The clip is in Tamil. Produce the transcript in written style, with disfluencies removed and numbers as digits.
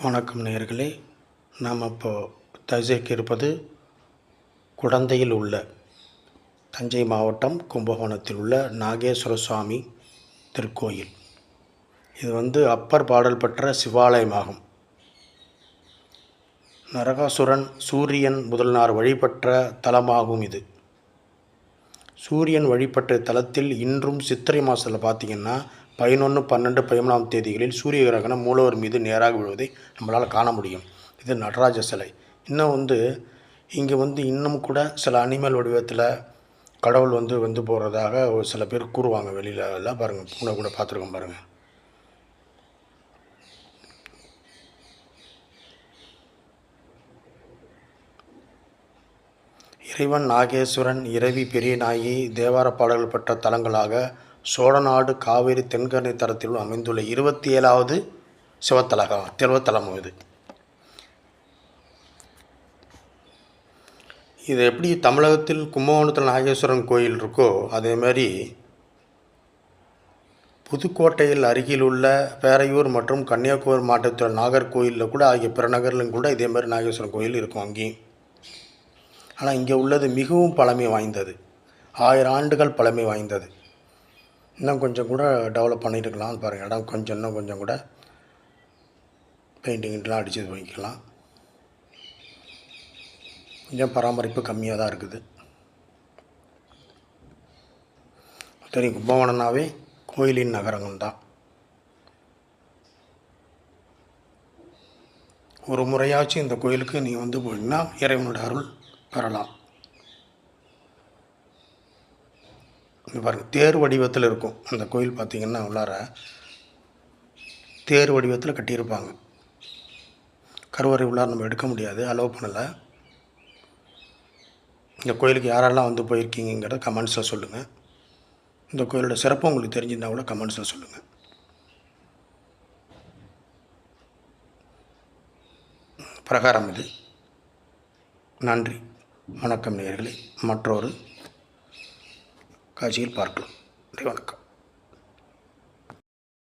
வணக்கம் நேயர்களே. நாம் இப்போது தரிசிக்க இருப்பது குடந்தையில் உள்ள தஞ்சை மாவட்டம் கும்பகோணத்தில் உள்ள நாகேஸ்வர சுவாமி திருக்கோயில். இது அப்பர் பாடல் பெற்ற சிவாலயமாகும். நரகாசுரன் சூரியன் முதல்னார் வழிபட்ட தலமாகும். இது சூரியன் வழிபட்ட தலத்தில் இன்றும் சித்திரை மாதத்தில் பார்த்திங்கன்னா 11, 12, 13ஆம் தேதிகளில் சூரிய கிரகணம் மூலவர் மீது நேராக விழுவதை நம்மளால் காண முடியும். இது நடராஜ சிலை. இன்னும் இங்கே இன்னும் கூட சில அனிமல் வடிவத்தில் கடவுள் வந்து போகிறதாக ஒரு சில பேர் கூறுவாங்க. வெளியில் எல்லாம் பாருங்கள், பூனை கூட பார்த்துருக்கோம் பாருங்கள். இறைவன் நாகேஸ்வரன், இரவி பெரிய நாயகி தேவார பாடல்கள் பெற்ற தலங்களாக சோழநாடு காவேரி தென்கரை தரத்தில் அமைந்துள்ள 27வது சிவத்தலமும் இது. இது எப்படி தமிழகத்தில் கும்பகோணத்தில் நாகேஸ்வரன் கோயில் இருக்கோ அதேமாதிரி புதுக்கோட்டையில் அருகில் உள்ள பேரையூர் மற்றும் கன்னியாகுமரி மாவட்டத்தில் நாகர்கோயிலில் கூட ஆகிய பிற நகரிலும் கூட இதேமாதிரி நாகேஸ்வரன் கோயில் இருக்கும் அங்கேயும். ஆனால் இங்கே உள்ளது மிகவும் பழமை வாய்ந்தது, 1000 ஆண்டுகள் பழமை வாய்ந்தது. இன்னும் கொஞ்சம் கூட டெவலப் பண்ணிட்டுருக்கலாம் பாருங்கள். இடம் இன்னும் கொஞ்சம் கூட பெயிண்டிங்லாம் அடித்து வைக்கலாம். கொஞ்சம் பராமரிப்பு கம்மியாக தான் இருக்குது. சரி, கும்பகோணம்னாவே கோயிலின் நகரங்கள் தான். ஒரு முறையாச்சும் இந்த கோயிலுக்கு நீங்கள் போனீங்கன்னா இறைவனோட அருள் பெறலாம். இங்கே பாருங்கள், தேர் வடிவத்தில் இருக்கும் அந்த கோயில். பார்த்திங்கன்னா உள்ளார தேர் வடிவத்தில் கட்டியிருப்பாங்க. கருவறை உள்ளார நம்ம எடுக்க முடியாது, அலோவ் பண்ணலை. இந்த கோயிலுக்கு யாரெல்லாம் போயிருக்கீங்கிறத கமெண்ட்ஸில் சொல்லுங்கள். இந்த கோயிலோட சிறப்பு உங்களுக்கு தெரிஞ்சிருந்தால் கூட கமெண்ட்ஸில் சொல்லுங்கள். பிரகாரம் இது. நன்றி, வணக்கம் நேயர்களே. மற்றொரு காட்சியில் பார்க்கலாம். வணக்கம்.